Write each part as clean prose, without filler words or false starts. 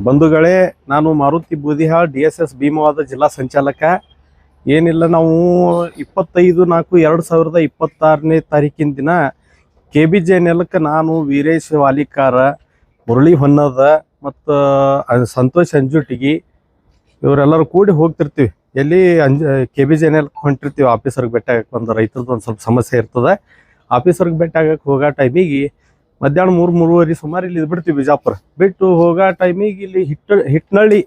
ಬಂಧುಗಳೇ, ನಾನು ಮಾರುತಿ ಬೂದಿಹಾಳ್ DSS ಭೀಮವಾದ ಜಿಲ್ಲಾ ಸಂಚಾಲಕ. ಏನಿಲ್ಲ, ನಾವು 25/4/2026ನೇ ತಾರೀಕಿನ ದಿನ KBJNLಕ್ಕೆ ನಾನು ವೀರೇಶ್ ವಾಲಿಕಾರ, ಮುರಳಿ ಹೊನ್ನದ ಮತ್ತು ಸಂತೋಷ್ ಅಂಜುಟಿಗಿ ಇವರೆಲ್ಲರೂ ಕೂಡಿ ಹೋಗ್ತಿರ್ತೀವಿ. ಎಲ್ಲಿ KBJNL ಹೊಂಟಿರ್ತೀವಿ. ಆಫೀಸರ್ಗೆ ಭೇಟಿ ಆಗಕ್ಕೆ ಒಂದು ರೈತರದ್ದು ಒಂದು ಸ್ವಲ್ಪ ಸಮಸ್ಯೆ ಇರ್ತದೆ. ಆಫೀಸರ್ಗೆ ಭೇಟಿ ಆಗಕ್ಕೆ ಹೋಗೋ ಟೈಮಿಗೆ ಮಧ್ಯಾಹ್ನ 3-3:30 ಸುಮಾರು ಇಲ್ಲಿ ಬಿಡ್ತೀವಿ. ಬಿಜಾಪುರ ಬಿಟ್ಟು ಹೋಗೋ ಟೈಮಿಗೆ ಇಲ್ಲಿ ಹಿಟ್ನಳ್ಳಿ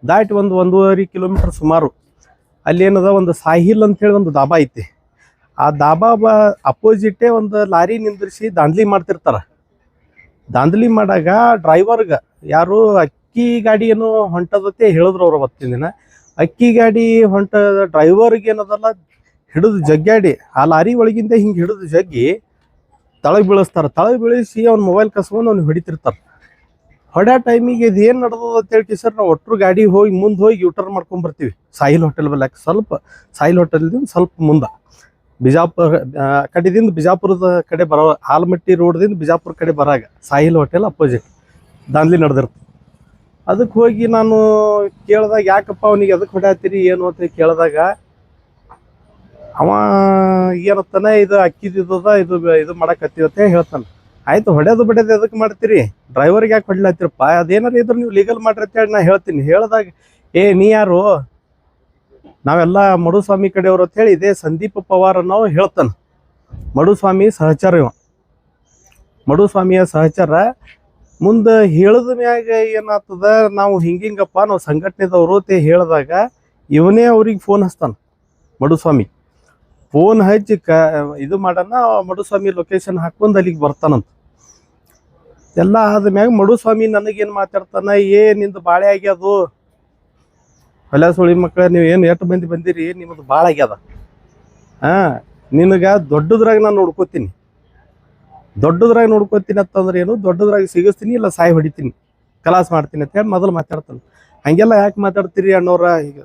ದಾಟಿ 1-1.5 ಕಿಲೋಮೀಟರ್ ಸುಮಾರು ಅಲ್ಲಿ ಏನದ ಒಂದು ಸಾಹಿಲ್ ಅಂತೇಳಿ ಒಂದು ದಾಬಾ ಐತಿ. ಆ ದಾಬಾ ಅಪೋಸಿಟೇ ಒಂದು ಲಾರಿ ನಿಂದ್ರಿಸಿ ದಾಂಧಲಿ ಮಾಡ್ತಿರ್ತಾರೆ. ದಾಂಧಲಿ ಮಾಡಾಗ ಡ್ರೈವರ್ಗೆ ಯಾರು ಅಕ್ಕಿ ಗಾಡಿ ಏನು ಹೊಂಟದತ್ತೆ ಹೇಳಿದ್ರು ಅವ್ರು. ಅವತ್ತಿನ ದಿನ ಅಕ್ಕಿ ಗಾಡಿ ಹೊಂಟ ಡ್ರೈವರ್ಗೆ ಏನದಲ್ಲ ಹಿಡಿದು ಜಗ್ಗಾಡಿ ಆ ಲಾರಿ ಒಳಗಿಂದ ಹಿಂಗೆ ಹಿಡಿದು ಜಗ್ಗಿ ತಳಗೆ ಬೀಳಿಸ್ತಾರೆ. ತಳಗೆ ಬೀಳಿಸಿ ಅವ್ನ ಮೊಬೈಲ್ ಕಸ್ಕೊಂಡು ಅವ್ನು ಹೊಡಿತಿರ್ತಾರೆ. ಹೊಡ್ಯೋ ಟೈಮಿಗೆ ಇದು ಏನು ನಡೆದದ ಅಂತೇಳಿ ಸರ್ ನಾವು ಒಟ್ಟರು ಗಾಡಿ ಹೋಗಿ ಮುಂದೆ ಹೋಗಿ ಯೂಟರ್ನ್ ಮಾಡ್ಕೊಂಡು ಬರ್ತೀವಿ. ಸಾಹಿಲ್ ಹೋಟೆಲ್ ಬಲ್ಲಾಕ ಸ್ವಲ್ಪ ಸಾಹಿಲ್ ಹೋಟೆಲ್ದಿಂದ ಸ್ವಲ್ಪ ಮುಂದೆ ಬಿಜಾಪುರ ಕಡೆದಿಂದ ಬಿಜಾಪುರದ ಕಡೆ ಬರೋ ಆಲಮಟ್ಟಿ ರೋಡ್ದಿಂದ ಬಿಜಾಪುರ ಕಡೆ ಬರಾಗ ಸಾಹಿಲ್ ಹೋಟೆಲ್ ಅಪೋಸಿಟ್ ದಾಂಧಲಿ ನಡೆದಿರ್ತದೆ. ಅದಕ್ಕೆ ಹೋಗಿ ನಾನು ಕೇಳಿದಾಗ ಯಾಕಪ್ಪ ಅವನಿಗೆ ಅದಕ್ಕೆ ಹೊಡ್ಯಾತೀರಿ ಏನು ಅಂತ ಕೇಳಿದಾಗ ಅವ ಏನತ್ತಾನೆ ಇದು ಅಕ್ಕಿದಿದ್ದದ ಇದು ಮಾಡಕತ್ತೀವತ್ತೆ ಹೇಳ್ತಾನೆ. ಆಯ್ತು, ಹೊಡ್ಯೋದು ಬಿಡೋದು ಎದಕ್ಕೆ ಮಾಡ್ತೀರಿ, ಡ್ರೈವರ್ಗೆ ಯಾಕೆ ಹೊಡ್ಲಾತ್ತೀರಪ್ಪ, ಅದೇನಾರು ಇದ್ರೆ ನೀವು ಲೀಗಲ್ ಮಾಡ್ರಿ ಅಂತೇಳಿ ನಾ ಹೇಳ್ತೀನಿ. ಹೇಳಿದಾಗ ನೀ ಯಾರು, ನಾವೆಲ್ಲ ಮಡುಸ್ವಾಮಿ ಕಡೆಯವರು ಅಂತೇಳಿ ಇದೇ ಸಂದೀಪ್ ಪವಾರ್ ಅನ್ನೋ ಹೇಳ್ತಾನೆ. ಮಡುಸ್ವಾಮಿ ಸಹಚರ ಇವ. ಮಡುಸ್ವಾಮಿಯ ಸಹಚರ ಮುಂದೆ ಹೇಳಿದ ಮ್ಯಾಗ ಏನಾಗ್ತದ, ನಾವು ಹಿಂಗಿಂಗಪ್ಪ ನಾವು ಸಂಘಟನೆದವರು ಅಂತ ಹೇಳಿದಾಗ ಇವನೇ ಅವ್ರಿಗೆ ಫೋನ್ ಹಚ್ತಾನೆ. ಮಡುಸ್ವಾಮಿ ಫೋನ್ ಹಚ್ಚಿ ಇದು ಮಾಡೋಣ, ಮಡುಸ್ವಾಮಿ ಲೊಕೇಶನ್ ಹಾಕೊಂಡು ಅಲ್ಲಿಗೆ ಬರ್ತಾನಂತ. ಎಲ್ಲ ಆದ್ಮ್ಯಾಗ ಮಡುಸ್ವಾಮಿ ನನಗೇನು ಮಾತಾಡ್ತಾನೆ, ನಿಂದು ಬಾಳೆ ಆಗ್ಯದು, ಹೊಲ ಸುಳಿ ಮಕ್ಕಳ ನೀವು ಏನು ಎಷ್ಟು ಮಂದಿ ಬಂದಿರಿ, ನಿಮ್ಮದು ಭಾಳ ಆಗ್ಯದ. ನಿನಗೆ ದೊಡ್ಡದ್ರಾಗ ನಾನು ನೋಡ್ಕೋತೀನಿ ಅಂತಂದ್ರೆ ಏನು, ದೊಡ್ಡದ್ರಾಗ ಸಿಗಿಸ್ತೀನಿ ಇಲ್ಲ ಸಾಯಿ ಹೊಡಿತೀನಿ, ಕಲಾಸ್ ಮಾಡ್ತೀನಿ ಅಂತ ಹೇಳಿ ಮೊದಲು ಮಾತಾಡ್ತಾನೆ. ಹಂಗೆಲ್ಲ ಯಾಕೆ ಮಾತಾಡ್ತೀರಿ ಅನ್ನೋರ, ಈಗ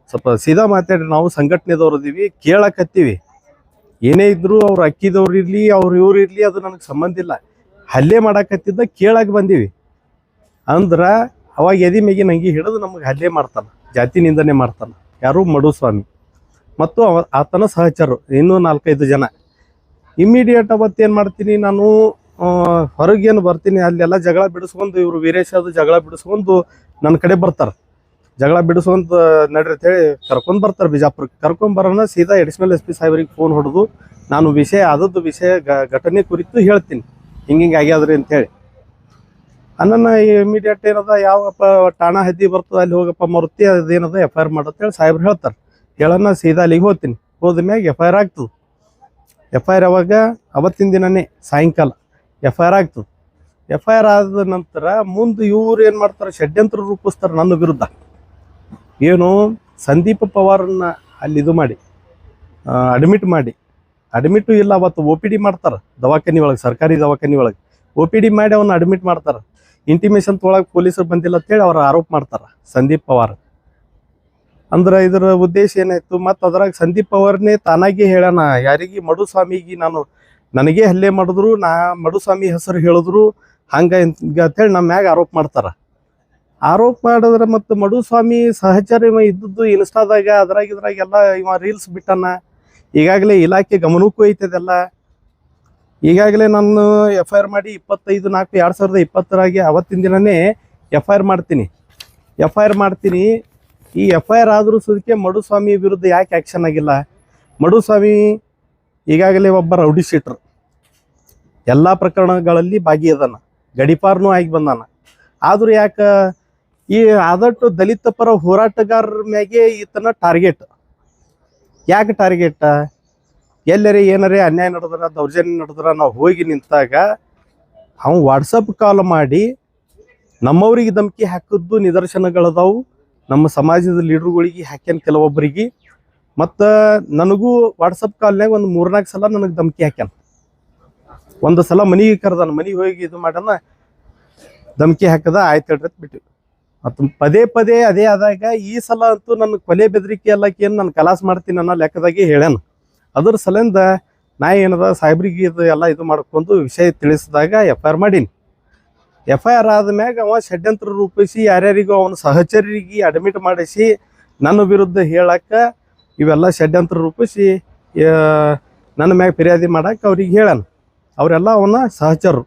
ಸ್ವಲ್ಪ ಸೀದಾ ಮಾತಾಡ್ರಿ, ನಾವು ಸಂಘಟನೆದವ್ರು ಇದೀವಿ, ಕೇಳಕತ್ತೀವಿ. ಏನೇ ಇದ್ರು ಅವ್ರು ಅಕ್ಕಿದವ್ರು ಇರಲಿ ಇವ್ರು ಇರಲಿ ಅದು ನನಗೆ ಸಂಬಂಧ ಇಲ್ಲ. ಹಲ್ಲೆ ಮಾಡಾಕತ್ತಿದ್ದ ಕೇಳಕ್ಕೆ ಬಂದೀವಿ ಅಂದ್ರೆ ಅವಾಗ ಎದಿ ಮೇಗಿ ನಂಗೆ ಹಿಡಿದು ನಮಗೆ ಹಲ್ಲೆ ಮಾಡ್ತಾನೆ, ಜಾತಿ ನಿಂದನೆ ಮಾಡ್ತಾನೆ. ಯಾರು, ಮಡುಸ್ವಾಮಿ ಮತ್ತು ಆತನ ಸಹಚರರು ಇನ್ನೂ 4-5 ಜನ. ಇಮ್ಮಿಡಿಯೇಟ್ ಅವತ್ತೇನು ಮಾಡ್ತೀನಿ, ನಾನು ಹೊರಗೇನು ಬರ್ತೀನಿ, ಅಲ್ಲೆಲ್ಲ ಜಗಳ ಬಿಡಿಸ್ಕೊಂಡು ಇವರು ವೀರೇಶ್ ಅದು ಜಗಳ ಬಿಡಿಸ್ಕೊಂಡು ನನ್ನ ಕಡೆ ಬರ್ತಾರೆ. ಜಗಳ ಬಿಡಿಸ್ಕೊಂತ ನಡ್ರಿ ಅಂತೇಳಿ ಕರ್ಕೊಂಡು ಬರ್ತಾರೆ. ಬಿಜಾಪುರಕ್ಕೆ ಕರ್ಕೊಂಡು ಬರೋಣ ಸೀದಾ ಅಡಿಷನಲ್ SP ಸಾಹೇಬ್ರಿಗೆ ಫೋನ್ ಹೊಡೆದು ನಾನು ಆದದ್ದು ವಿಷಯ ಘಟನೆ ಕುರಿತು ಹೇಳ್ತೀನಿ, ಹಿಂಗೆ ಆಗ್ಯಾದ್ರಿ ಅಂತೇಳಿ. ಅನ್ನನ ಇಮಿಡಿಯೇಟ್ ಏನದ, ಯಾವಪ್ಪ ಠಾಣಾ ಹದ್ದಿ ಬರ್ತದೆ ಅಲ್ಲಿ ಹೋಗಪ್ಪ ಮರುತಿ ಅದೇನದ FIR ಮಾಡತ್ತೇಳಿ ಸಾಹೇಬ್ರು ಹೇಳ್ತಾರೆ. ಹೇಳೋಣ ಸೀದಾ ಅಲ್ಲಿಗೆ ಹೋಗ್ತೀನಿ. ಹೋದ್ಮ್ಯಾಗ FIR ಆಗ್ತದೆ. FIR ಅವಾಗ ಅವತ್ತಿನ ದಿನನೇ ಸಾಯಂಕಾಲ FIR ಆಗ್ತದೆ. FIR ಆದ ನಂತರ ಮುಂದೆ ಇವ್ರು ಏನು ಮಾಡ್ತಾರೆ, ಷಡ್ಯಂತ್ರ ರೂಪಿಸ್ತಾರೆ ನನ್ನ ವಿರುದ್ಧ. ಏನು, ಸಂದೀಪ್ ಪವಾರನ್ನ ಅಲ್ಲಿ ಇದು ಮಾಡಿ ಅಡ್ಮಿಟ್ಟು ಇಲ್ಲ, ಅವತ್ತು OPD ಮಾಡ್ತಾರೆ ದವಾಖಾನೆ ಒಳಗೆ, ಸರ್ಕಾರಿ ದವಾಖಾನೆ ಒಳಗೆ OPD ಮಾಡಿ ಅವನ್ನ ಅಡ್ಮಿಟ್ ಮಾಡ್ತಾರೆ. ಇಂಟಿಮೇಷನ್ ತೊಗೊಳಗೆ ಪೊಲೀಸರು ಬಂದಿಲ್ಲ ಅಂತೇಳಿ ಅವ್ರು ಆರೋಪ ಮಾಡ್ತಾರೆ ಸಂದೀಪ್ ಪವಾರ್. ಅಂದ್ರೆ ಇದರ ಉದ್ದೇಶ ಏನಾಯ್ತು, ಮತ್ತು ಅದ್ರಾಗ ಸಂದೀಪ್ ಪವಾರ್ನೇ ತಾನಾಗಿ ಹೇಳೋಣ ಯಾರಿಗೆ, ಮಡುಸ್ವಾಮಿಗೆ ನನಗೆ ಹಲ್ಲೆ ಮಾಡಿದ್ರು, ಮಡುಸ್ವಾಮಿ ಹೆಸರು ಹೇಳಿದ್ರು, ಹಂಗೆ ಅಂತೇಳಿ ನಮ್ಮ ಮ್ಯಾಗ ಆರೋಪ ಮಾಡ್ತಾರೆ. ಆರೋಪ ಮಾಡಿದ್ರೆ ಮತ್ತು ಮಡುಸ್ವಾಮಿ ಸಹಚರ ಇವ ಇದ್ದದ್ದು ಇನ್ಸ್ಟಾದಾಗ ಇದ್ರಾಗೆಲ್ಲ ಇವ ರೀಲ್ಸ್ ಬಿಟ್ಟಾನ. ಈಗಾಗಲೇ ಇಲಾಖೆ ಗಮನಕ್ಕೂ ಐತದೆಲ್ಲ. ಈಗಾಗಲೇ ನಾನು FIR ಮಾಡಿ 25/4/2020 ಅವತ್ತಿನ ದಿನನೇ FIR ಮಾಡ್ತೀನಿ. ಈ FIR ಆದರೂ ಸುದಕ್ಕೆ ಮಡುಸ್ವಾಮಿ ವಿರುದ್ಧ ಯಾಕೆ ಆ್ಯಕ್ಷನ್ ಆಗಿಲ್ಲ? ಮಡುಸ್ವಾಮಿ ಈಗಾಗಲೇ ಒಬ್ಬ ರೌಡಿ ಶೀಟ್ರ್, ಎಲ್ಲ ಪ್ರಕರಣಗಳಲ್ಲಿ ಭಾಗಿಯದಾನ, ಗಡಿಪಾರ್ನೂ ಆಗಿ ಬಂದಾನ. ಆದರೂ ಯಾಕೆ ಈ ಆದಟ್ಟು ದಲಿತ ಪರ ಹೋರಾಟಗಾರರ ಮ್ಯಾಗೆ ಈತನ ಟಾರ್ಗೆಟ್? ಯಾಕೆ ಟಾರ್ಗೆಟ್? ಎಲ್ಲರೇ ಏನಾರೇ ಅನ್ಯಾಯ ನಡೆದ್ರೆ, ದೌರ್ಜನ್ಯ ನಡೆದ್ರೆ ನಾವು ಹೋಗಿ ನಿಂತಾಗ ಅವ್ನು ವಾಟ್ಸಪ್ ಕಾಲ್ ಮಾಡಿ ನಮ್ಮವ್ರಿಗೆ ಧಮಕಿ ಹಾಕಿದ್ದು ನಿದರ್ಶನಗಳದಾವು. ನಮ್ಮ ಸಮಾಜದ ಲೀಡ್ರುಗಳಿಗೆ ಹಾಕ್ಯಾನ ಕೆಲವೊಬ್ಬರಿಗೆ, ಮತ್ತು ನನಗೂ ವಾಟ್ಸಪ್ ಕಾಲ್ನಾಗ ಒಂದು 3-4 ಸಲ ನನಗೆ ಧಮಕಿ ಹಾಕ್ಯಾನ. ಒಂದು ಸಲ ಮನೆಗೆ ಕರೆದಾನ, ಮನೆಗೆ ಹೋಗಿ ಇದು ಮಾಡೋಣ ಧಮಕಿ ಹಾಕದ, ಆಯ್ತು ಹೇಳ್ರಿ ಬಿಟ್ಟಿವಿ. ಮತ್ತು ಪದೇ ಅದೇ ಆದಾಗ ಈ ಸಲ ಅಂತೂ ನನ್ನ ಕೊಲೆ ಬೆದರಿಕೆ ಎಲ್ಲಕ್ಕೇನು ನಾನು ಕಲಾಸ್ ಮಾಡ್ತೀನಿ ಅನ್ನೋ ಲೆಕ್ಕದಾಗೆ ಹೇಳ್ಯಾನ. ಅದ್ರ ಸಲಿಂದ ನಾ ಏನದ ಸಾಹೇಬ್ರಿಗೆ ಇದು ಎಲ್ಲ ಇದು ಮಾಡ್ಕೊಂಡು ವಿಷಯ ತಿಳಿಸಿದಾಗ FIR ಮಾಡೀನಿ. FIR ಆದ್ಮ್ಯಾಗ ಅವ ಷಡ್ಯಂತ್ರ ರೂಪಿಸಿ ಯಾರ್ಯಾರಿಗೂ ಅವನ ಸಹಚರಿಗೆ ಅಡ್ಮಿಟ್ ಮಾಡಿಸಿ ನನ್ನ ವಿರುದ್ಧ ಹೇಳಕ್ಕ ಇವೆಲ್ಲ ಷಡ್ಯಂತ್ರ ರೂಪಿಸಿ ನನ್ನ ಮ್ಯಾಗ ಫಿರ್ಯಾದಿ ಮಾಡಕ್ಕೆ ಅವ್ರಿಗೆ ಹೇಳಣ. ಅವರೆಲ್ಲ ಅವನ ಸಹಚರರು.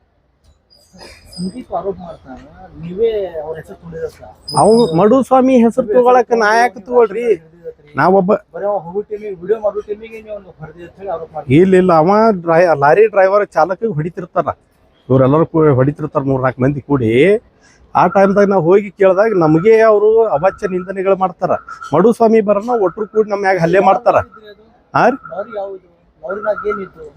ಅವ್ ಮಡುಸ್ವಾಮಿ ಹೆಸರು ತಗೊಳಕ ನಾ ಯಾಕೆ ತಗೊಳ್ರಿ? ನಾವೊಬ್ಬ ಇಲ್ಲ ಅವ ಲಾರಿ ಡ್ರೈವರ್ ಚಾಲಕ ಹೊಡಿತಿರ್ತಾರ, ಇವ್ರೆಲ್ಲರೂ ಹೊಡಿತಿರ್ತಾರ 3-4 ಮಂದಿ ಕೂಡಿ. ಆ ಟೈಮ್ದಾಗ ನಾವು ಹೋಗಿ ಕೇಳಿದಾಗ ನಮಗೆ ಅವರು ಅವಾಚ್ಯ ನಿಂದನೆಗಳು ಮಾಡ್ತಾರ. ಮಡುಸ್ವಾಮಿ ಬರೋಣ ಒಟ್ಟರು ಕೂಡಿ ನಮ್ಮ ಮ್ಯಾಗ ಹಲ್ಲೆ ಮಾಡ್ತಾರ.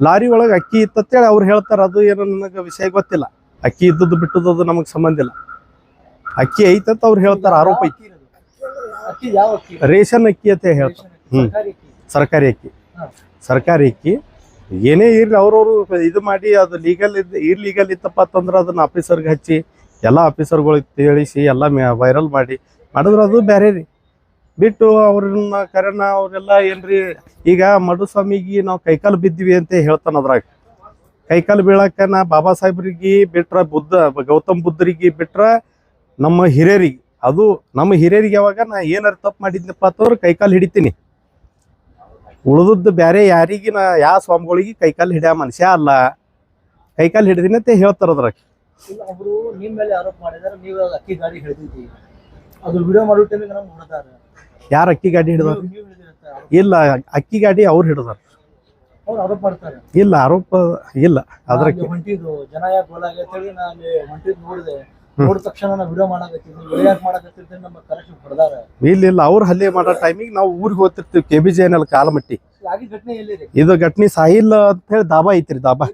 ಲಾರಿ ಒಳಗೆ ಅಕ್ಕಿ ಇತ್ತಂತೇಳಿ ಅವ್ರು ಹೇಳ್ತಾರ. ಅದು ಏನೋ ನನಗೆ ವಿಷಯ ಗೊತ್ತಿಲ್ಲ. ಅಕ್ಕಿ ಇದ್ದದ್ದು ಬಿಟ್ಟದ್ದು ನಮಗೆ ಸಂಬಂಧ ಇಲ್ಲ. ಅಕ್ಕಿ ಐತಂತ ಅವ್ರು ಹೇಳ್ತಾರ, ಆರೋಪ ಐತಿ. ರೇಷನ್ ಅಕ್ಕಿ ಅಂತ ಹೇಳ್ತಾರೆ. ಸರ್ಕಾರಿ ಅಕ್ಕಿ. ಸರ್ಕಾರಿ ಅಕ್ಕಿ ಏನೇ ಇರ್ಲಿ ಅವ್ರವ್ರು ಇದು ಮಾಡಿ ಅದು ಇರ್ಲೀಗಲ್ ಇತ್ತಪ್ಪ ಅಂತಂದ್ರೆ ಅದನ್ನ ಆಫೀಸರ್ಗೆ ಹಚ್ಚಿ ಎಲ್ಲ ಆಫೀಸರ್ಗಳಿಗೆ ತಿಳಿಸಿ ಎಲ್ಲ ವೈರಲ್ ಮಾಡಿದ್ರೆ ಅದು ಬೇರೆ ರೀ. ಬಿಟ್ಟು ಅವ್ರನ್ನ ಕರೆನ ಅವರೆಲ್ಲ ಏನ್ರಿ ಈಗ ಮಡುಸ್ವಾಮಿಗೆ ನಾವು ಕೈಕಾಲು ಬಿದ್ದಿವಿ ಅಂತ ಹೇಳ್ತಾನ. ಅದ್ರಾಗ ಕೈಕಾಲು ಬೀಳಕ್ಕ ನಾ ಬಾಬಾ ಸಾಹೇಬ್ರಿಗೆ ಬಿಟ್ರ, ಗೌತಮ್ ಬುದ್ಧರಿಗೆ ಬಿಟ್ರ, ನಮ್ಮ ಹಿರಿಯರಿಗೆ, ಅದು ನಮ್ಮ ಹಿರಿಯರಿಗೆ ಯಾವಾಗ ನಾ ಏನಾರು ತಪ್ಪು ಮಾಡಿದ್ನಪ್ಪ ಅಂತಂದ್ರೆ ಕೈಕಾಲು ಹಿಡಿತೀನಿ. ಉಳಿದದ್ದು ಬೇರೆ ಯಾರಿಗೆ ನಾ ಯಾವ ಸ್ವಾಮಿಗಳಿಗೆ ಕೈಕಾಲು ಹಿಡಿಯ ಮನುಷ್ಯ ಅಲ್ಲ. ಕೈಕಾಲು ಹಿಡಿದಿನಿ ಅಂತ ಹೇಳ್ತಾರ. ಅದ್ರಾಗ ಅವರು ನಿಮ್ಮ ಮೇಲೆ ಆರೋಪ ಮಾಡಿದಾರೆ, ನೀವು ಅಕ್ಕಿ ಗಾಡಿ ಹಿಡಿದಿದ್ದೀವಿ, ಅದು ವಿಡಿಯೋ ಮಾಡೋ ಟೈಮಿಗೆ ನಮ್ಗೆ ಹೊಡೆದಾರೆ. ಯಾರು ಅಕ್ಕಿ ಗಾಡಿ ಹಿಡಿದಾರ? ಇಲ್ಲ, ಅಕ್ಕಿ ಗಾಡಿ ಅವ್ರು ಹಿಡಿದಾರ. ಅವ್ರು ಆರೋಪ ಮಾಡ್ತಾರೆ. ಇಲ್ಲ, ಆರೋಪ ಇಲ್ಲ. ಅದ್ರಾಗ ಹೊಂಟಿದ್ದು ಜನ ಯಾಕೆ ಗೋಲಾಗಿ ಅಂತೇಳಿ ನಾನು ಹೊಂಟಿದ್ದು ನೋಡಿದೆ. ನೋಡಿದ ತಕ್ಷಣ ನಾವು ವಿಡಿಯೋ ಮಾಡಕತ್ತಿದ್ವಿ, ಯಾಕೆ ಮಾಡಕತ್ತಿದ್ದೆ ನಮ್ಮ ಕರೆಕ್ಷನ್ ಹೊಡೆದಾರೆ. ಇಲ್ಲ ಅವ್ರು ಹಲ್ಲೆ ಮಾಡೋ ಟೈಮಿಗೆ ನಾವು ಊರಿಗೆ ಹೋಗ್ತಿರ್ತೀವಿ. KBJNL ಕಾಲಮಟ್ಟಿ. ಘಟನೆ ಎಲ್ಲಿದೆ? ಇದು ಘಟನೆ ಸಾಹಿಲ್ ಅಂತ ಹೇಳಿ ದಾಬಾ ಐತ್ರಿ. ದಾಬಾ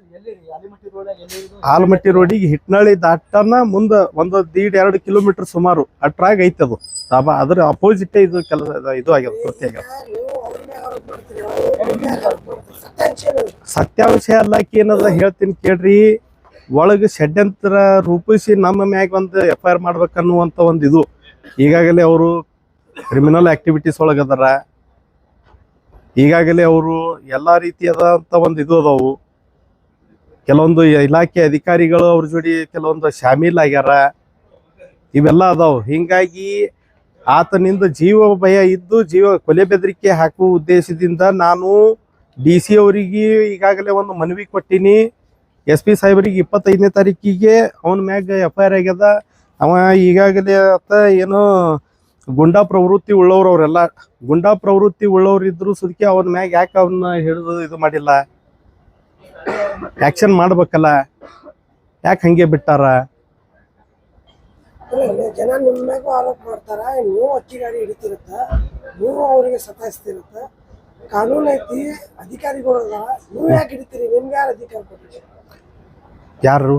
ಆಲಮಟ್ಟಿ ರೋಡಿಗೆ ಹಿಟ್ನಳ್ಳಿ ದಾಟನ ಮುಂದೆ 1.5-2 ಕಿಲೋಮೀಟರ್ ಸುಮಾರು ಅಟ್ರಾಗ ಐತೆ ಅದು ದಾಬಾ. ಅದ್ರ ಅಪೋಸಿಟ್ ಇದು ಕೆಲಸ ಇದು ಆಗ್ಯದ, ಕೃತ್ಯ ಆಗ್ಯದ. ಸತ್ಯಾಂಶ ಅಲ್ಲಕ್ಕೆ ಏನದ ಹೇಳ್ತೀನಿ ಕೇಳ್ರಿ. ಒಳಗೆ ಷಡ್ಯಂತ್ರ ರೂಪಿಸಿ ನಮ್ಮ ಮ್ಯಾಗ ಒಂದು FIR ಮಾಡ್ಬೇಕನ್ನುವಂಥ ಒಂದು ಇದು. ಈಗಾಗಲೇ ಅವರು ಕ್ರಿಮಿನಲ್ ಆಕ್ಟಿವಿಟೀಸ್ ಒಳಗದಾರ. ಈಗಾಗಲೇ ಅವರು ಎಲ್ಲ ರೀತಿಯಾದಂಥ ಒಂದು ಇದು ಅದಾವು. ಕೆಲವೊಂದು ಇಲಾಖೆ ಅಧಿಕಾರಿಗಳು ಅವ್ರ ಜೋಡಿ ಕೆಲವೊಂದು ಶಾಮೀಲ್ ಆಗ್ಯಾರ. ಇವೆಲ್ಲ ಅದಾವು. ಹಿಂಗಾಗಿ ಆತನಿಂದ ಜೀವ ಭಯ ಇದ್ದು ಕೊಲೆ ಬೆದರಿಕೆ ಹಾಕುವ ಉದ್ದೇಶದಿಂದ ನಾನು DC ಅವರಿಗೆ ಈಗಾಗಲೇ ಒಂದು ಮನವಿ ಕೊಟ್ಟಿನಿ. SP ಸಾಹೇಬರಿಗೆ 25ನೇ ತಾರೀಕಿಗೆ ಅವನ ಮ್ಯಾಗ FIR ಆಗ್ಯದ. ಅವ ಈಗಾಗಲೇ ಏನೋ ಗುಂಡಾ ಪ್ರವೃತ್ತಿ ಉಳ್ಳವ್ರು, ಅವರೆಲ್ಲ ಗುಂಡಾ ಪ್ರವೃತ್ತಿ ಉಳ್ಳವ್ರು ಇದ್ರು ಸುದಕ್ಕೆ ಅವನ ಮ್ಯಾಗ ಯಾಕೆ ಅವನ್ನ ಹಿಡಿದು ಇದು ಮಾಡಿಲ್ಲ, ಆಕ್ಷನ್ ಮಾಡ್ಬೇಕಲ್ಲ, ಯಾಕೆ ಹಂಗೆ ಬಿಟ್ಟಾರ? ಜನ ನಿಮ್ಮ ಮ್ಯಾಗೂ ಆರೋಪ ಮಾಡ್ತಾರ. ನೀವು ಅಕ್ಕಿ ಗಾಡಿ ಹಿಡಿತಿರುತ್ತ, ನೀವು ಅವರಿಗೆ ಸತಾಯಿಸ್ತಿರುತ್ತ. ಕಾನೂನು ಐತಿ, ಅಧಿಕಾರಿಗಳು ಅದಾರ, ನೀವು ಯಾಕೆ ಹಿಡಿತೀರಿ? ನಿಮ್ಗೆ ಯಾರು ಅಧಿಕಾರ ಕೊಟ್ಟಿರಿ? ಯಾರು?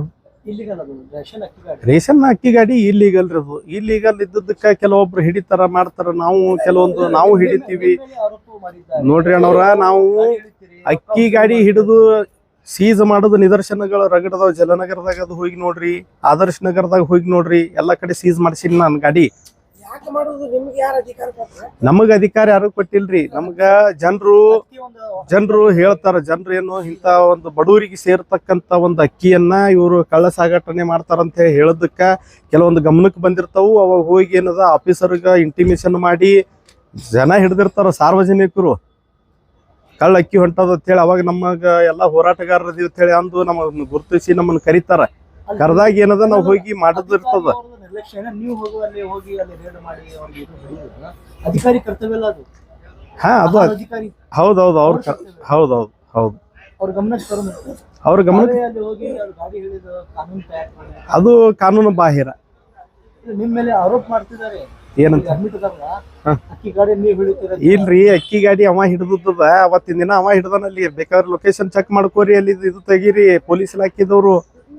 ರೇಷನ್ ಅಕ್ಕಿ ಗಾಡಿ ಇಲ್ಲಿಗಲ್ ರೀ. ಅದು ಇಲ್ಲಿಗಲ್ ಇದ್ದದಕ್ಕೆ ಕೆಲವೊಬ್ರು ಹಿಡಿತಾರ, ಮಾಡ್ತಾರ. ನಾವು ಹಿಡಿತೀವಿ ನೋಡ್ರಿ ಅಣ್ಣವ್ರ. ನಾವು ಅಕ್ಕಿ ಗಾಡಿ ಹಿಡಿದು ಸೀಸ್ ಮಾಡೋದು ನಿದರ್ಶನಗಳು ರಗಡದಾವ್. ಜಲನಗರದಾಗ ಅದು ಹೋಗಿ ನೋಡ್ರಿ, ಆದರ್ಶ ನಗರದಾಗ ಹೋಗಿ ನೋಡ್ರಿ, ಎಲ್ಲ ಕಡೆ ಸೀಸ್ ಮಾಡಿಸಿನಿ ನಾನು ಗಾಡಿ. ನಮಗ ಅಧಿಕಾರ ಯಾರು ಕೊಟ್ಟಿಲ್ರಿ. ನಮ್ಗ ಜನರು ಹೇಳ್ತಾರ. ಜನರು ಏನು ಇಂತ ಒಂದು ಬಡವರಿಗೆ ಸೇರ್ತಕ್ಕಂತ ಒಂದು ಅಕ್ಕಿಯನ್ನ ಇವರು ಕಳ್ಳ ಸಾಗಾಟನೆ ಮಾಡ್ತಾರಂತ ಹೇಳೋದಕ್ಕ ಕೆಲವೊಂದು ಗಮನಕ್ಕೆ ಬಂದಿರ್ತಾವು. ಅವಾಗ ಹೋಗಿ ಏನದ ಆಫೀಸರ್ಗ ಇಂಟಿಮೇಷನ್ ಮಾಡಿ ಜನ ಹಿಡ್ದಿರ್ತಾರ. ಸಾರ್ವಜನಿಕರು ಕಳ್ಳ ಅಕ್ಕಿ ಹೊಂಟದ ಅಂತ ಹೇಳಿ ಅವಾಗ ನಮಗ ಎಲ್ಲ ಹೋರಾಟಗಾರರದಿ ಅಂತ ಹೇಳಿ ಅಂದು ನಮ್ಮನ್ನ ಗುರುತಿಸಿ ನಮ್ಮನ್ನ ಕರೀತಾರ. ಕರೆದಾಗ ಏನದ ನಾವು ಹೋಗಿ ಮಾಡೋದಿರ್ತದ. ಅಧಿಕಾರಿ ಕರ್ತವ್ಯ ಅದು. ಹಾ, ಅದು ಹೌದೌದು. ಅವ್ರ ಗಮನಕ್ಕೆ ಅದು ಕಾನೂನು ಬಾಹಿರ. ನಿಮ್ಮ ಮೇಲೆ ಆರೋಪ ಮಾಡ್ತಿದ್ದಾರೆ. ಏನಂತ? ಇಲ್ರಿ, ಅಕ್ಕಿ ಗಾಡಿ ಅವ ಹಿಡಿದದ. ಅವತ್ತಿನ ದಿನ ಅವ ಹಿಡ್ದಾನಲ್ಲಿ. ಬೇಕಾದ್ರೆ ಲೊಕೇಶನ್ ಚೆಕ್ ಮಾಡ್ಕೋರಿ, ಅಲ್ಲಿ ಇದು ತೆಗೀರಿ. ಪೊಲೀಸ್ ಇಲಾಖೆದವ್ರು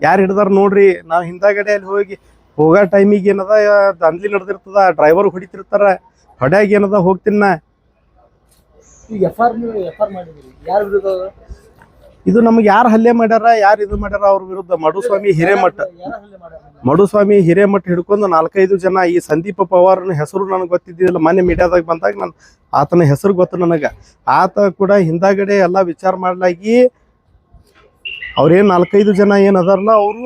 ಯಾರು ಹಿಡ್ದಾರ ನೋಡ್ರಿ. ನಾವ್ ಹಿಂದಾಗಡೆ ಅಲ್ಲಿ ಹೋಗೋ ಟೈಮಿಗೆ ಏನದ ದಂದ್ಲಿ ನಡೆದಿರ್ತದ. ಡ್ರೈವರ್ ಹೊಡಿತಿರ್ತಾರ. ಹೊಡ್ಯಾಗ ಏನದ ಹೋಗ್ತೀನಿ ನಾ. ಇದು ನಮ್ಗೆ ಯಾರು ಹಲ್ಲೆ ಮಾಡ್ಯಾರ, ಯಾರು ಇದು ಮಾಡ್ಯಾರ ಅವ್ರ ವಿರುದ್ಧ ಮಡುಸ್ವಾಮಿ ಹಿರೇಮಠ ಹಿಡ್ಕೊಂಡು 4-5 ಜನ. ಈ ಸಂದೀಪ ಪವಾರ್ನ ಹೆಸರು ನನಗೆ ಗೊತ್ತಿದ್ದಿಲ್ಲ. ಮೊನ್ನೆ ಮೀಡಿಯಾದಾಗ ಬಂದಾಗ ನಾನು ಆತನ ಹೆಸರು ಗೊತ್ತು ನನಗೆ. ಆತ ಕೂಡ ಹಿಂದಾಗಡೆ ಎಲ್ಲ ವಿಚಾರ ಮಾಡ್ಲಾಗಿ ಅವ್ರೇನು 4-5 ಜನ ಏನು ಅದಾರಲ್ಲ ಅವರು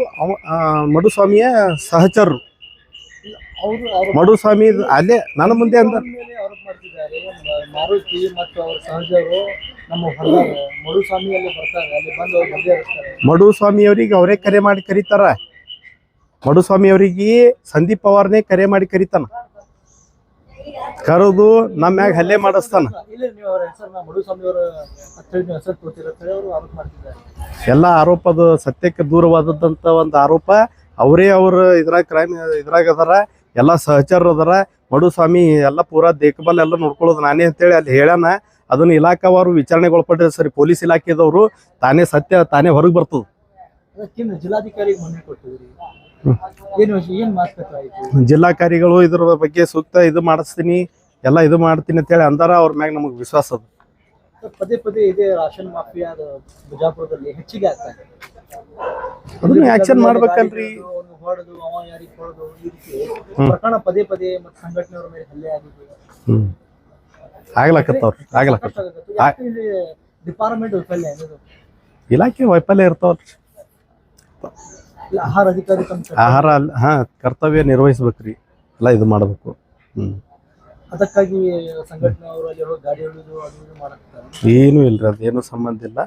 ಮಡುಸ್ವಾಮಿಯ ಸಹಚರರು. ಅವರು ಮಡುಸ್ವಾಮಿ ಅಲ್ಲೇ ನನ್ನ ಮುಂದೆ ಅಂದ ಮೇಲೆ ಆರೋಪ ಮಾಡ್ತಿದ್ದಾರೆ. ಮಾರುತಿ ಮತ್ತು ಅವ್ರ ಸಹಜರು ನಮ್ಮ ಹೊರದಾಗ ಮಡುಸ್ವಾಮಿಯಲ್ಲಿ ಬರ್ತಾರೆ, ಅಲ್ಲಿ ಬಂದು ಅವ್ರು ಬಗೆಹರಿಸ್ತಾರೆ. ಮಡುಸ್ವಾಮಿಯವ್ರಿಗೆ ಅವರೇ ಕರೆ ಮಾಡಿ ಕರೀತಾರ. ಮಡುಸ್ವಾಮಿಯವರಿಗೆ ಸಂದೀಪ್ ಪವಾರ್ನೇ ಕರೆ ಮಾಡಿ ಕರೀತಾನ, ಕರೆದು ನಮ್ಮ ಮ್ಯಾಗ ಹಲ್ಲೆ ಮಾಡಿಸ್ತಾನ. ಇಲ್ಲ ನೀವು ಅವ್ರ ಹೆಸರನ್ನ ಮಡುಸ್ವಾಮಿ ಅವರ ಅಂತೇಳಿ ನೀವು ಹೆಸರು ತೋತಿರತ್ತೇಳಿ ಅವರು ಆರೋಪ ಮಾಡ್ತಿದ್ದಾರೆ. ಎಲ್ಲ ಆರೋಪ ಅದು ಸತ್ಯಕ್ಕೆ ದೂರವಾದದ್ದಂತ ಒಂದು ಆರೋಪ. ಅವರೇ ಅವರು ಇದ್ರಾಗ ಅದಾರ, ಎಲ್ಲ ಸಹಚರರು ಅದಾರ. ಮಡುಸ್ವಾಮಿ ಎಲ್ಲ ಪೂರಾ ದೇಖಬಲ್ ಎಲ್ಲ ನೋಡ್ಕೊಳ್ಳೋದು ನಾನೇ ಅಂತೇಳಿ ಅಲ್ಲಿ ಹೇಳ್ಯಾನ. ಅದನ್ನು ಇಲಾಖಾವಾರು ವಿಚಾರಣೆಗೊಳಪಟ್ಟಿದೆ ಸರಿ. ಪೊಲೀಸ್ ಇಲಾಖೆದವರು ತಾನೇ ಸತ್ಯ ತಾನೇ ಹೊರಗೆ ಬರ್ತದೆ. ಅದಕ್ಕಿಂತ ಜಿಲ್ಲಾಧಿಕಾರಿಗೆ ಮನವಿ ಕೊಟ್ಟಿದ್ರಿ, ಏನ್ ಮಾತುಕತೆ ಆಯ್ತು? ಜಿಲ್ಲಾಧಿಕಾರಿಗಳು ಇದ್ರ ಬಗ್ಗೆ ಸೂಕ್ತ ಇದು ಮಾಡಿಸ್ತೀನಿ, ಎಲ್ಲ ಇದು ಮಾಡ್ತೀನಿ ಅಂತೇಳಿ ಅಂದಾರ. ಅವ್ರ ಮ್ಯಾಗ ನಮಗೆ ವಿಶ್ವಾಸ ಅದ. ಪದೇ ಪದೇ ಇದೇ ರಾಷನ್ ಮಾಫಿಯಾದ ಬಿಜಾಪುರದಲ್ಲಿ ಹೆಚ್ಚಿಗೆ ಆಗ್ತಾ ಇದೆ. ಅದನ್ನ ಆಕ್ಷನ್ ಮಾಡ್ಬೇಕಲ್ರಿ. ಹೊಡೆದು ಅವ ಯಾರಿಗೆ ಹೊಡೆದು ಈ ರೀತಿ ಪ್ರಕರಣ ಪದೇ ಪದೇ ಮತ್ತು ಸಂಘಟನೆಯವ್ರ ಮೇಲೆ ಹಲ್ಲೆ ಆಗಿದೆ. ಆಗ್ಲಕತ್ತವ್ರಿ ಇಲ್ಲಿ ಡಿಪಾರ್ಟ್ಮೆಂಟ್ ವೈಫಲ್ಯ ಅನ್ನೋದು ಇಲಾಖೆ ವೈಫಲ್ಯ ಇರ್ತಾವ್ರಿ. ಆಹಾರ ಅಧಿಕಾರಿ ಆಹಾರ ಕರ್ತವ್ಯ ನಿರ್ವಹಿಸ್ಬೇಕ್ರಿ, ಎಲ್ಲ ಇದು ಮಾಡ್ಬೇಕು. ಅದಕ್ಕಾಗಿ ಸಂಘಟನೆಯವರು ಅಲ್ಲಿ ಹೋಗಿ ಗಾಡಿ ಹಿಡಿದು ಅದು ಇದು ಮಾಡಕ್ತಾರೆ. ಏನೂ ಇಲ್ರಿ, ಅದೇನು ಸಂಬಂಧ ಇಲ್ಲ.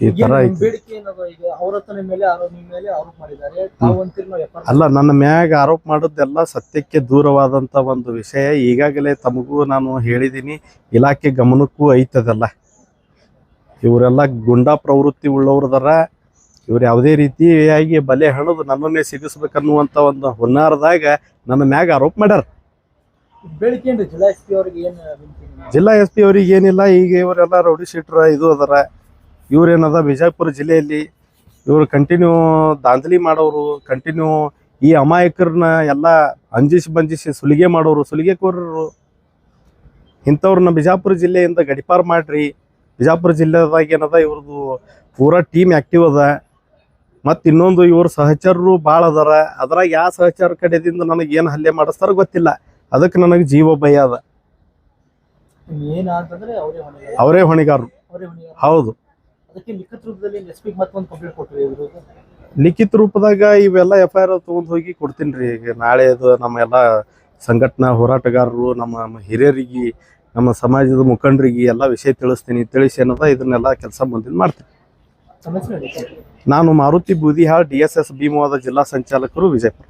ಈ ತರ ಬೇಡಿಕೆ ಏನದ? ಈಗ ಅವ್ರ ಹತ್ರ ನಿಮ್ಮ ಮೇಲೆ ಆರೋಪ ಮಾಡಿದ್ದಾರೆ, ತಾವು ಅಂತೀರಿ ನಾವು ಎಫ್ಐಆರ್ ಅಲ್ಲ, ನನ್ನ ಮ್ಯಾಗ ಆರೋಪ ಮಾಡೋದೆಲ್ಲ ಸತ್ಯಕ್ಕೆ ದೂರವಾದಂತ ಒಂದು ವಿಷಯ. ಈಗಾಗಲೇ ತಮಗೂ ನಾನು ಹೇಳಿದ್ದೀನಿ, ಇಲಾಖೆ ಗಮನಕ್ಕೂ ಐತದಲ್ಲ. ಇವರೆಲ್ಲ ಗುಂಡಾ ಪ್ರವೃತ್ತಿ ಉಳ್ಳವ್ರದಾರ. ಇವ್ರು ಯಾವುದೇ ರೀತಿಯಾಗಿ ಬಲೆ ಹಣದು ನನ್ನನ್ನೇ ಸಿಗಿಸ್ಬೇಕನ್ನುವಂತ ಒಂದು ಹುನ್ನಾರದಾಗ ನನ್ನ ಮ್ಯಾಗ ಆರೋಪ ಮಾಡ್ಯಾರ. ಬೇಡಿಕೆ ಏನ್ರಿ ಜಿಲ್ಲಾ ಎಸ್ ಪಿ ಅವ್ರಿಗೆ ಏನು? ಜಿಲ್ಲಾ ಎಸ್ ಪಿ ಅವ್ರಿಗೆ ಏನಿಲ್ಲ. ಈಗ ಇವರೆಲ್ಲ ರೌಡಿ ಶೀಟ್ರ ಇದು ಅದಾರ. ಇವ್ರೇನದ ಬಿಜಾಪುರ ಜಿಲ್ಲೆಯಲ್ಲಿ ಇವರು ಕಂಟಿನ್ಯೂ ದಾಂಧಲಿ ಮಾಡೋರು, ಕಂಟಿನ್ಯೂ ಈ ಅಮಾಯಕರನ್ನ ಎಲ್ಲ ಅಂಜಿಸಿ ಸುಲಿಗೆ ಮಾಡೋರು, ಸುಲಿಗೆಕೋರರು. ಇಂಥವ್ರನ್ನ ಬಿಜಾಪುರ ಜಿಲ್ಲೆಯಿಂದ ಗಡಿಪಾರು ಮಾಡ್ರಿ. ಬಿಜಾಪುರ ಜಿಲ್ಲೆದಾಗ ಏನದ ಇವ್ರದ್ದು ಪೂರಾ ಟೀಮ್ ಆ್ಯಕ್ಟಿವ್ ಅದ. ಮತ್ತು ಇನ್ನೊಂದು ಇವ್ರ ಸಹಚರರು ಭಾಳ ಅದಾರ. ಅದ್ರಾಗ ಯಾವ ಸಹಚರ ಕಡೆದಿಂದ ನನಗೆ ಏನು ಹಲ್ಲೆ ಮಾಡಿಸ್ತಾರ ಗೊತ್ತಿಲ್ಲ. ಅದಕ್ಕೆ ನನಗೆ ಜೀವ ಭಯ ಅದ. ಏನಾದ್ರೆ ಅವರೇ ಹೊಣೆಗಾರರು. ಹೌದು. ಅದಕ್ಕೆ ಲಿಖಿತ ರೂಪದಲ್ಲಿ ಎಸ್ಪಿ ಮತ್ತೊಂದು ಕಂಪ್ಲೇಂಟ್ ಕೊಟ್ಟಿರಿ. ಲಿಖಿತ ರೂಪದಾಗ ಇವೆಲ್ಲ FIR ತೊಗೊಂಡು ಹೋಗಿ ಕೊಡ್ತೀನಿ ರೀ. ಈಗ ನಾಳೆ ಅದು ನಮ್ಮ ಎಲ್ಲ ಸಂಘಟನಾ ಹೋರಾಟಗಾರರು, ನಮ್ಮ ಹಿರಿಯರಿಗೆ, ನಮ್ಮ ಸಮಾಜದ ಮುಖಂಡರಿಗೆ ಎಲ್ಲ ವಿಷಯ ತಿಳಿಸ್ತೀನಿ. ತಿಳಿಸಿ ಏನದ ಇದನ್ನೆಲ್ಲ ಕೆಲಸ ಮುಂದಿನ ಮಾಡ್ತೀನಿ. ನಾನು ಮಾರುತಿ ಬೂದಿಹಾಳ್, DSS ಭೀಮವಾದ ಜಿಲ್ಲಾ ಸಂಚಾಲಕರು, ವಿಜಯಪುರ.